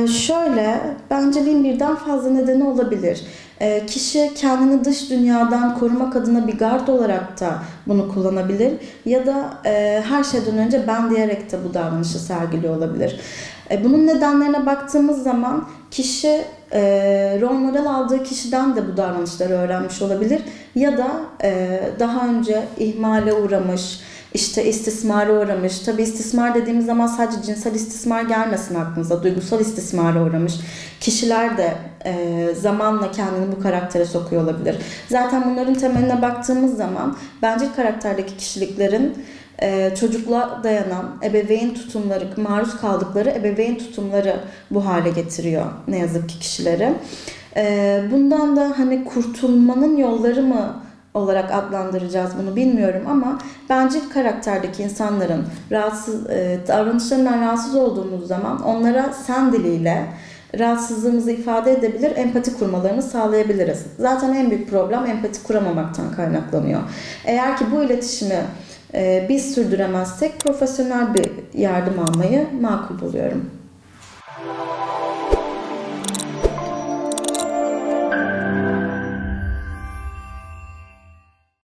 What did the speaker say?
Şöyle, bencilliğin birden fazla nedeni olabilir. Kişi kendini dış dünyadan korumak adına bir gard olarak da bunu kullanabilir ya da her şeyden önce ben diyerek de bu davranışı sergiliyor olabilir. Bunun nedenlerine baktığımız zaman kişi rol model aldığı kişiden de bu davranışları öğrenmiş olabilir ya da daha önce ihmale uğramış, İşte istismara uğramış. Tabii istismar dediğimiz zaman sadece cinsel istismar gelmesin aklınıza. Duygusal istismara uğramış kişiler de zamanla kendini bu karaktere sokuyor olabilir. Zaten bunların temeline baktığımız zaman bencil karakterdeki kişiliklerin çocukluğa dayanan ebeveyn tutumları, maruz kaldıkları ebeveyn tutumları bu hale getiriyor ne yazık ki kişileri. Bundan da hani kurtulmanın yolları mı olarak adlandıracağız bunu bilmiyorum ama bencil karakterdeki insanların davranışlarından rahatsız olduğumuz zaman onlara sen diliyle rahatsızlığımızı ifade edebilir, empati kurmalarını sağlayabiliriz. Zaten en büyük problem empati kuramamaktan kaynaklanıyor. Eğer ki bu iletişimi biz sürdüremezsek profesyonel bir yardım almayı makul buluyorum.